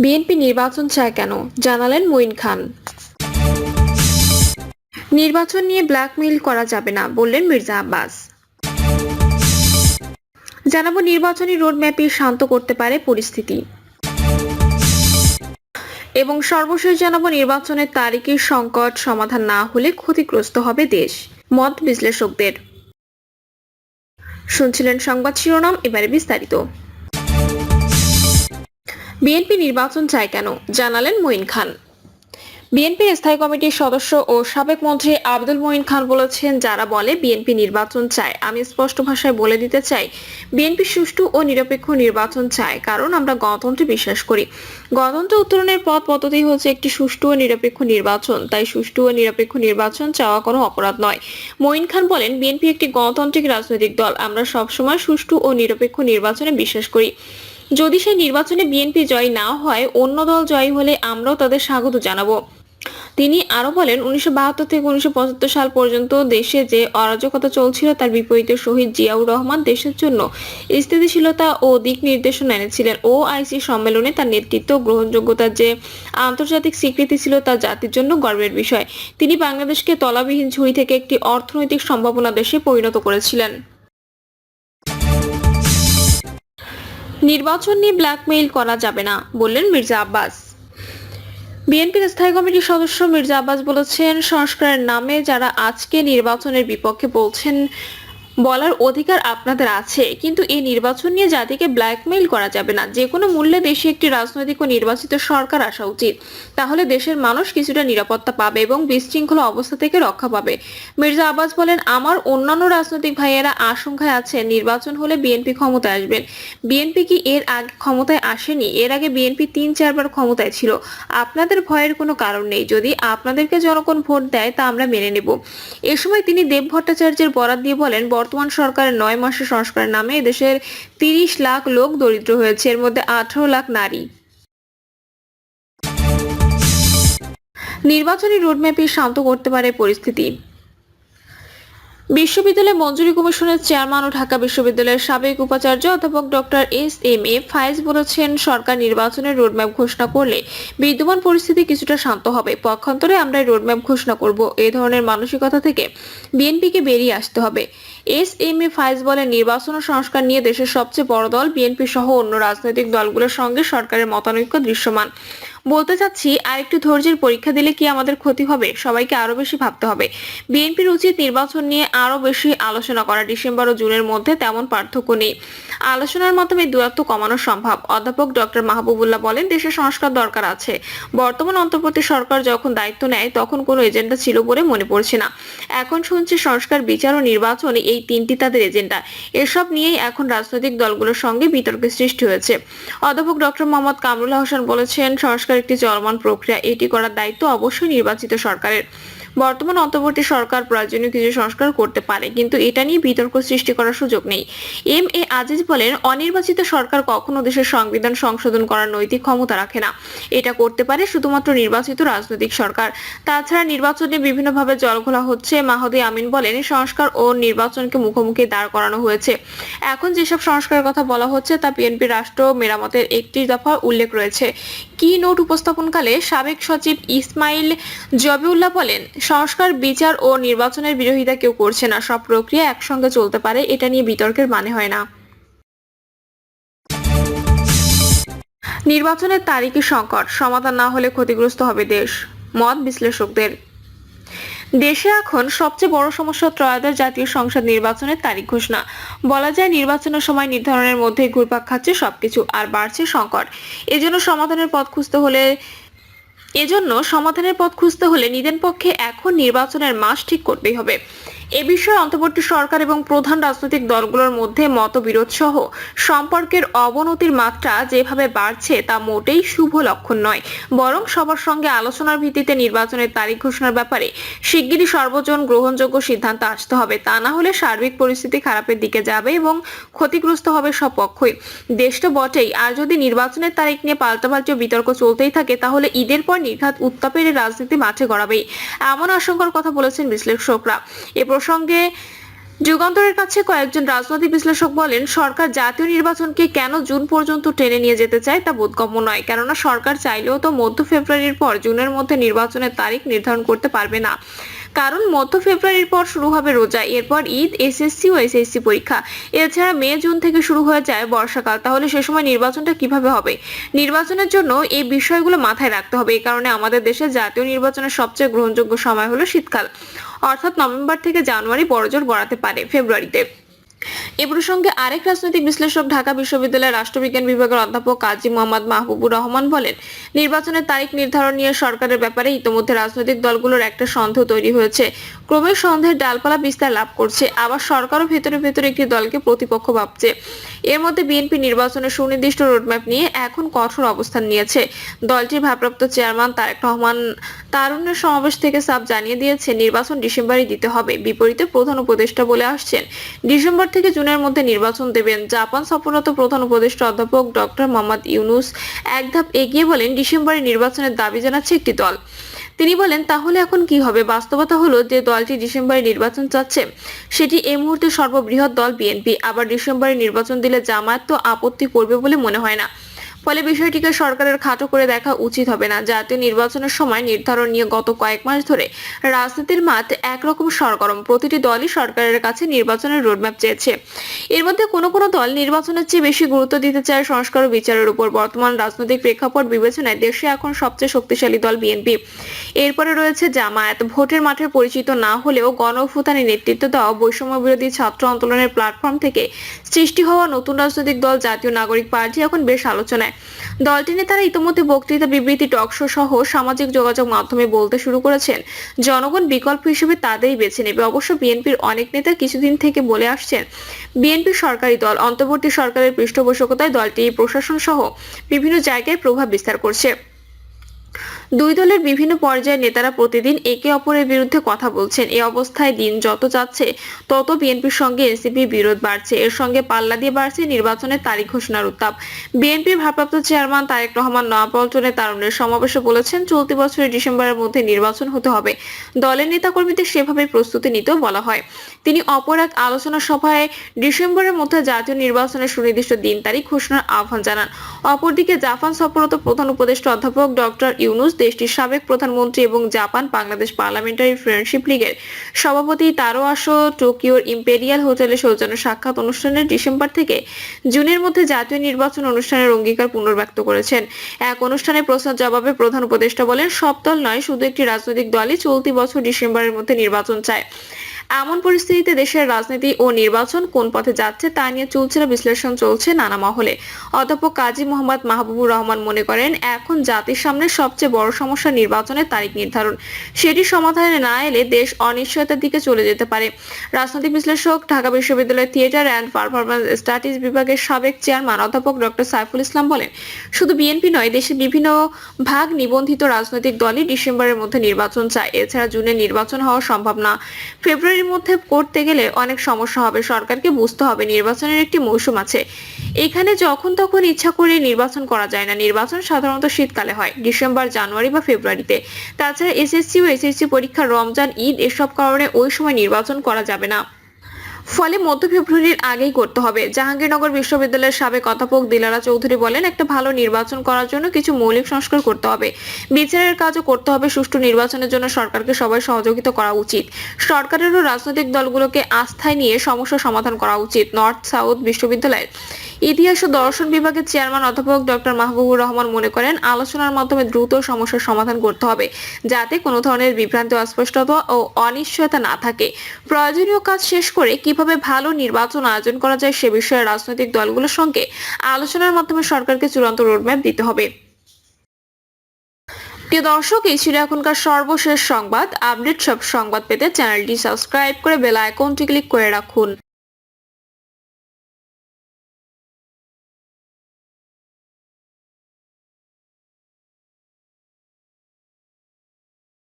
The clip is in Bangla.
বিএনপি নির্বাচন চায় কেন জানালেন মঈন খান। নির্বাচন নিয়ে ব্ল্যাকমেইল করা যাবে না বললেন মির্জা আব্বাস। জানাবো নির্বাচনী রোডম্যাপে শান্ত করতে পারে পরিস্থিতি এবং সর্বশেষ জানাবো নির্বাচনের তারিখের সংকট সমাধান না হলে ক্ষতিগ্রস্ত হবে দেশ, মত বিশ্লেষকদের। শুনছিলেন সংবাদ শিরোনাম, এবারে বিস্তারিত। বিএনপি নির্বাচন চায় কেন জানালেন মঈন খান। বিএনপির স্থায়ী কমিটির সদস্য ও সাবেক মন্ত্রী আব্দুল মঈন খান বলেছেন, যারা বলে বিএনপি নির্বাচন চায়, আমি স্পষ্ট ভাষায় বলে দিতে চাই, বিএনপি সুষ্ঠু ও নিরপেক্ষ নির্বাচন চায়, কারণ আমরা গণতন্ত্রে বিশ্বাস করি। গণতন্ত্র উত্তরণের পথ পদ্ধতি হচ্ছে একটি সুষ্ঠু ও নিরপেক্ষ নির্বাচন, তাই সুষ্ঠু ও নিরপেক্ষ নির্বাচন চাওয়া কোনো অপরাধ নয়। মঈন খান বলেন, বিএনপি একটি গণতান্ত্রিক রাজনৈতিক দল, আমরা সবসময় সুষ্ঠু ও নিরপেক্ষ নির্বাচনে বিশ্বাস করি। যদি সেই নির্বাচনে বিএনপি জয়ী না হয়, অন্য দল জয়ী হলে আমরাও তাদের স্বাগত জানাবো। তিনি আরো বলেন, 1972 থেকে 1975 সাল পর্যন্ত দেশে যে অরাজকতা চলছিল তার বিপরীতে শহীদ জিয়াউর রহমান দেশের জন্য স্থিতিশীলতা ও দিক নির্দেশনা এনেছিলেন। ওআইসি সম্মেলনে তার নেতৃত্ব গ্রহণযোগ্যতার যে আন্তর্জাতিক স্বীকৃতি ছিল তা জাতির জন্য গর্বের বিষয়। তিনি বাংলাদেশকে তলাবিহীন ঝুড়ি থেকে একটি অর্থনৈতিক সম্ভাবনা দেশে পরিণত করেছিলেন। নির্বাচন নিয়ে ব্ল্যাকমেইল করা যাবে না বললেন মির্জা আব্বাস। বিএনপির স্থায়ী কমিটির সদস্য মির্জা আব্বাস বলেছেন, সংস্কারের নামে যারা আজকে নির্বাচনের বিপক্ষে বলছেন, বলার অধিকার আপনাদের আছে, কিন্তু এই নির্বাচন নিয়ে জাতিকে ব্ল্যাকমেইল করা যাবে না। যে কোনো মূল্যে দেশে একটি রাজনৈতিক ও নির্বাচিত সরকার আসা উচিত, তাহলে দেশের মানুষ কিছুটা নিরাপত্তা পাবে এবং বিশৃঙ্খলা অবস্থা থেকে রক্ষা পাবে। মির্জা আব্বাস বলেন, আমার অন্যান্য রাজনৈতিক ভাইয়েরা আশঙ্কায় আছে নির্বাচন হলে বিএনপি ক্ষমতায় আসবেন। বিএনপি কি এর আগে ক্ষমতায় আসেনি? এর আগে বিএনপি 3-4 বার ক্ষমতায় ছিল। আপনাদের ভয়ের কোনো কারণ নেই, যদি আপনাদেরকে জনগণ ভোট দেয় তা আমরা মেনে নেব। এ সময় তিনি দেব ভট্টাচার্যের বরাত দিয়ে বলেন, বর্তমান সরকারের 9 মাসে সংস্কারের নামে এদেশের 30 লাখ লোক দরিদ্র হয়েছে, এর মধ্যে 18 লাখ নারী। নির্বাচনী রোডম্যাপে শান্ত করতে পারে পরিস্থিতি। বিশ্ববিদ্যালয় মঞ্জুরি কমিশনের চেয়ারম্যান ও ঢাকা বিশ্ববিদ্যালয়ের সাবেক উপাচার্য অধ্যাপক ডক্টর এস.এম.এ. ফায়েজ বলেছেন, সরকার নির্বাচনের রোডম্যাপ ঘোষণা করলে বিদ্যমান পরিস্থিতি কিছুটা শান্ত হবে। পক্ষান্তরে আমরা রোডম্যাপ ঘোষণা করব, এই ধরনের মানসিকতা থেকে বিএনপিকে বেরিয়ে আসতে হবে। এস.এম.এ. ফায়েজ বলেন, নির্বাচন ও সংস্কার নিয়ে দেশের সবচেয়ে বড় দল বিএনপি সহ অন্য রাজনৈতিক দলগুলোর সঙ্গে সরকারের মতানৈক্য দৃশ্যমান। বলতে চাচ্ছি, আরেকটু ধৈর্যের পরীক্ষা দিলে কি আমাদের ক্ষতি হবে? সবাইকে আরো বেশি ভাবতে হবে। বিএনপির উচিত নির্বাচন নিয়ে আরো বেশি আলোচনা করা। ডিসেম্বর ও জুনের মধ্যে তেমন পার্থক্য নেই, আলোচনার মাধ্যমে দূরত্ব কমানো সম্ভব। অধ্যাপক ডক্টর মাহবুবুল্লাহ বলেন, দেশে সংস্কার দরকার আছে। বর্তমান অন্তর্বর্তী সরকার যখন দায়িত্ব নেয় তখন কোনো এজেন্ডা ছিল বলে মনে পড়ছে না। এখন শুনছি সংস্কার, বিচার ও নির্বাচন, এই তিনটি তাদের এজেন্ডা। এসব নিয়েই এখন রাজনৈতিক দলগুলোর সঙ্গে বিতর্কের সৃষ্টি হয়েছে। অধ্যাপক ডক্টর মোহাম্মদ কামরুল হাসান বলেছেন, সংস্কার একটি চলমান প্রক্রিয়া, এটি করার দায়িত্ব অবশ্যই নির্বাচিত সরকারের। বর্তমান অন্তর্বর্তী সরকার প্রয়োজনীয় কিছু সংস্কার করতে পারে, কিন্তু এটা নিয়ে বিতর্ক সৃষ্টি করার সুযোগ নেই। এম.এ. আজিজ বলেন, অনির্বাচিত সরকার কখনো দেশের সংবিধান সংশোধন করার নৈতিক ক্ষমতা রাখে না। এটা করতে পারে শুধুমাত্র নির্বাচিত রাজনৈতিক সরকার। তাছাড়া নির্বাচনে বিভিন্নভাবে জলঘোলা হচ্ছে। মাহদি আমিন বলেন, সংস্কার ও নির্বাচনকে মুখোমুখি দাঁড় করানো হয়েছে। এখন যেসব সংস্কারের কথা বলা হচ্ছে তা বিএনপি রাষ্ট্র মেরামতের একটি দফা উল্লেখ রয়েছে। কি নোট উপস্থাপনকালে সাবেক সচিব ইসমাইল জবিউল্লাহ বলেন, সংস্কার, বিচার ও নির্বাচনের বিরোধিতা কেউ করছে না, সব প্রক্রিয়া একসঙ্গে চলতে পারে, এটা নিয়ে বিতর্কের মানে হয় না। নির্বাচনের তারিখে সংকট সমাধান না হলে ক্ষতিগ্রস্ত হবে দেশ, মত বিশ্লেষকদের। দেশে এখন সবচেয়ে বড় সমস্যা ত্রয়োদশ জাতীয় সংসদ নির্বাচনের তারিখ ঘোষণা। বলা যায়, নির্বাচনের সময় নির্ধারণের মধ্যে ঘুরপাক খাচ্ছে সবকিছু, আর বাড়ছে সংকট। এজন্য সমাধানের পথ খুঁজতে হলে নিদেন পক্ষে এখন নির্বাচনের মাস ঠিক করতেই হবে। এ বিষয়ে অন্তর্বর্তী সরকার এবং প্রধান রাজনৈতিক দলগুলোর মধ্যে মতবিরোধ সহ সম্পর্কের অবনতির মাত্রা যেভাবে বাড়ছে তা মোটেই শুভ লক্ষণ নয়, বরং সবার সঙ্গে আলোচনার ভিত্তিতে নির্বাচনের তারিখ ঘোষণার ব্যাপারে শিগগিরই সর্বজন গ্রহণযোগ্য সিদ্ধান্ত আসতে হবে। তা না হলে সার্বিক পরিস্থিতি খারাপের দিকে যাবে এবং ক্ষতিগ্রস্ত হবে সব পক্ষই। দেশটা বটেই, আর যদি নির্বাচনের তারিখ নিয়ে পাল্টাপাল্টি বিতর্ক চলতেই থাকে তাহলে ঈদের পর নির্ঘাত উত্তাপের রাজনীতি মাঠে গড়াবেই, এমন আশঙ্কার কথা বলেছেন বিশ্লেষকরা। এ প্রসঙ্গে যুগান্তরের কাছে কয়েকজন রাজনৈতিক বিশ্লেষক বলেন, সরকার জাতীয় নির্বাচনকে কেন জুন পর্যন্ত টেনে নিয়ে যেতে চায় তা বোধগম্য নয়। কেননা সরকার চাইলেও তো মধ্য ফেব্রুয়ারির পর জুনের মধ্যে নির্বাচনের তারিখ নির্ধারণ করতে পারবে না। কারণ মধ্য ফেব্রুয়ারির পর শুরু হবে রোজা, এরপর ঈদ, এসএসসি ও এসএসসি পরীক্ষা। এছাড়া মে জুন থেকে শুরু হয়ে যায় বর্ষাকাল। তাহলে সে সময় নির্বাচনটা কিভাবে হবে? নির্বাচনের জন্য এই বিষয়গুলো মাথায় রাখতে হবে। এই কারণে আমাদের দেশে জাতীয় নির্বাচনের সবচেয়ে গ্রহণযোগ্য সময় হলো শীতকাল, অর্থাৎ নভেম্বর থেকে জানুয়ারি, বড়জোর গড়াতে পারে ফেব্রুয়ারিতে। এ প্রসঙ্গে আরেক রাজনৈতিক বিশ্লেষক ঢাকা বিশ্ববিদ্যালয়ের রাষ্ট্রবিজ্ঞান বিভাগের অধ্যাপক কাজী মোহাম্মদ মাহবুবুর রহমান বলেন, নির্বাচনের তারিখ নির্ধারণ নিয়ে সরকারের ব্যাপারে ইতোমধ্যে রাজনৈতিক দলগুলোর একটা সন্দেহ তৈরি হয়েছে। ক্রমে সন্দেহের ডালপালা বিস্তার লাভ করছে। আবার সরকারও ভেতরে ভেতরে একটি দলকে প্রতিপক্ষ ভাবছে। এর মধ্যে বিএনপি নির্বাচনের সুনির্দিষ্ট রোডম্যাপ নিয়ে এখন কঠোর অবস্থান নিয়েছে। দলটির ভারপ্রাপ্ত চেয়ারম্যান তারেক রহমান তারুণ্যের সমাবেশ থেকে সাফ জানিয়ে দিয়েছে, নির্বাচন ডিসেম্বরে দিতে হবে। বিপরীতে প্রধান উপদেষ্টা বলে আসছেন, ডিসেম্বর থেকে জুনের মধ্যে নির্বাচন দেবেন। জাপান সফররত প্রধান উপদেষ্টা অধ্যাপক ডক্টর মোহাম্মদ ইউনুস এক ধাপ এগিয়ে বলেন, ডিসেম্বরে নির্বাচনের দাবি জানাচ্ছে একটি দল। তিনি বলেন, তাহলে এখন কি হবে? বাস্তবতা হলো যে দলটি ডিসেম্বরে নির্বাচন চাচ্ছে, সেটি এই মুহূর্তে সর্ববৃহৎ দল বিএনপি। আবার ডিসেম্বরে নির্বাচন দিলে জামায়াত তো আপত্তি করবে বলে মনে হয় না। ফলে বিষয়টিকে সরকারের খাটো করে দেখা উচিত হবে না। জাতীয় নির্বাচনের সময় নির্ধারণ নিয়ে গত কয়েক মাস ধরে রাজনীতির মাঠ একরকম সরগরম। প্রতিটি দলই সরকারের কাছে নির্বাচনের রোডম্যাপ চেয়েছে। এর মধ্যে কোনো কোনো দল নির্বাচনের চেয়ে বেশি গুরুত্ব দিতে চায় সংস্কার ও বিচারের উপর। বর্তমান রাজনৈতিক প্রেক্ষাপট বিবেচনায় দেশে এখন সবচেয়ে শক্তিশালী দল বিএনপি। এরপরে রয়েছে জামায়াত। ভোটের মাঠে পরিচিত না হলেও গণ অভ্যুত্থানে নেতৃত্ব দেওয়া বৈষম্য বিরোধী ছাত্র আন্দোলনের প্ল্যাটফর্ম থেকে সৃষ্টি হওয়া নতুন রাজনৈতিক দল জাতীয় নাগরিক পার্টি এখন বেশ আলোচনায়। দলটির নেতারা ইতিমধ্যে বক্তৃতা, বিবৃতি, টকশো সহ সামাজিক যোগাযোগ মাধ্যমে বলতে শুরু করেছেন, জনগণ বিকল্প হিসেবে তাদেরই বেছে নেবে। অবশ্য বিএনপির অনেক নেতা কিছুদিন থেকে বলে আসছেন, বিএনপি সরকারি দল, অন্তর্বর্তী সরকারের পৃষ্ঠপোষকতায় দলটি প্রশাসন সহ বিভিন্ন জায়গায় প্রভাব বিস্তার করছে। দুই দলের বিভিন্ন পর্যায়ের নেতারা প্রতিদিন একে অপরের বিরুদ্ধে কথা বলছেন। এই অবস্থায় দিন যত যাচ্ছে তত বিএনপির সঙ্গে এনসিপির বিরোধ বাড়ছে। এর সঙ্গে পাল্লা দিয়ে বাড়ছে নির্বাচনের তারিখ ঘোষণার উত্তাপ। বিএনপির ভারপ্রাপ্ত চেয়ারম্যান তারেক রহমান নয়াপল্টনে তারুণ্যের সমাবেশে বলেছেন, চলতি বছরের ডিসেম্বরের মধ্যে নির্বাচন হতে হবে। দলের নেতাকর্মীদের সেভাবে প্রস্তুতি নিতেও বলা হয়। তিনি অপর এক আলোচনা সভায় ডিসেম্বরের মধ্যে জাতীয় নির্বাচনের সুনির্দিষ্ট দিন তারিখ ঘোষণার আহ্বান জানান। অপরদিকে জাপান সফররত প্রধান উপদেষ্টা অধ্যাপক ডক্টর ইউনুস দেশটির সাবেক প্রধানমন্ত্রী এবং জাপান বাংলাদেশ পার্লামেন্টারি ফ্রেন্ডশিপ লীগের সভাপতি তারো আসো টোকিওর ইম্পেরিয়াল হোটেলে সৌজন্য সাক্ষাৎ অনুষ্ঠানের ডিসেম্বর থেকে জুনের মধ্যে জাতীয় নির্বাচন অনুষ্ঠানের অঙ্গীকার পুনর্ব্যক্ত করেছেন। এক অনুষ্ঠানে প্রশ্নের জবাবে প্রধান উপদেষ্টা বলেন, সব দল নয়, শুধু একটি রাজনৈতিক দলই চলতি বছর ডিসেম্বরের মধ্যে নির্বাচন চায়। এমন পরিস্থিতিতে দেশের রাজনীতি ও নির্বাচন কোন পথে যাচ্ছে তা নিয়ে চলছিল বিশ্লেষণ চলছে নানা মহলে। অধ্যাপক কাজী মোহাম্মদ মাহবুবুর রহমান মনে করেন, এখন জাতির সামনে সবচেয়ে বড় সমস্যা নির্বাচনের তারিখ নির্ধারণ। সেটি সমাধানে না এলে দেশ অনিশ্চয়তার দিকে চলে যেতে পারে। রাজনৈতিক বিশ্লেষক, ঢাকা বিশ্ববিদ্যালয়ের থিয়েটার অ্যান্ড পারফরম্যান্স স্টাডিজ বিভাগের সাবেক চেয়ারম্যান অধ্যাপক ডক্টর সাইফুল ইসলাম বলেন, শুধু বিএনপি নয়, দেশের বিভিন্ন ভাগ নিবন্ধিত রাজনৈতিক দলই ডিসেম্বরের মধ্যে নির্বাচন চায়। এছাড়া জুনে নির্বাচন হওয়া সম্ভব না। ফেব্রুয়ারির মধ্যে করতে গেলে অনেক সমস্যা হবে। সরকারকে বুঝতে হবে নির্বাচনের একটি মৌসুম আছে। এখানে যখন তখন ইচ্ছা করে নির্বাচন করা যায় না। নির্বাচন সাধারণত শীতকালে হয়, ডিসেম্বর, জানুয়ারি বা ফেব্রুয়ারিতে। তাছাড়া এসএসসি ও এসএসসি পরীক্ষা, রমজান, ঈদ এসব কারণে ওই সময় নির্বাচন করা যাবে না। ফলে মধ্য ফেব্রুয়ারির আগেই করতে হবে। জাহাঙ্গীরনগর বিশ্ববিদ্যালয়ের সাবেক অধ্যাপক দিলারা চৌধুরী বলেন, একটা ভালো নির্বাচন করার জন্য কিছু মৌলিক সংস্কার করতে হবে। বিচারের কাজও করতে হবে। সুষ্ঠু নির্বাচনের জন্য সরকারকে সবাই সহযোগিতা করা উচিত। সরকারেরও রাজনৈতিক দলগুলোকে আস্থায় নিয়ে সমস্যা সমাধান করা উচিত। নর্থ সাউথ বিশ্ববিদ্যালয়ের ইতিহাস ও দর্শন বিভাগের চেয়ারম্যান অধ্যাপক ডক্টর মাহবুবুর রহমান মনে করেন, আলোচনার মাধ্যমে দ্রুত সমস্যার সমাধান করতে হবে, যাতে কোনো ধরনের বিভ্রান্তি, অস্পষ্টতা ও অনিশ্চয়তা না থাকে। প্রয়োজনীয় কাজ শেষ করে কিভাবে ভালো নির্বাচন আয়োজন করা যায় সে বিষয়ে রাজনৈতিক দলগুলোর সঙ্গে আলোচনার মাধ্যমে সরকারকে চূড়ান্ত রোডম্যাপ দিতে হবে। প্রিয় দর্শক, এই ছিল এখনকার সর্বশেষ সংবাদ। আপডেট সব সংবাদ পেতে চ্যানেলটি সাবস্ক্রাইব করে বেল আইকনটি ক্লিক করে রাখুন।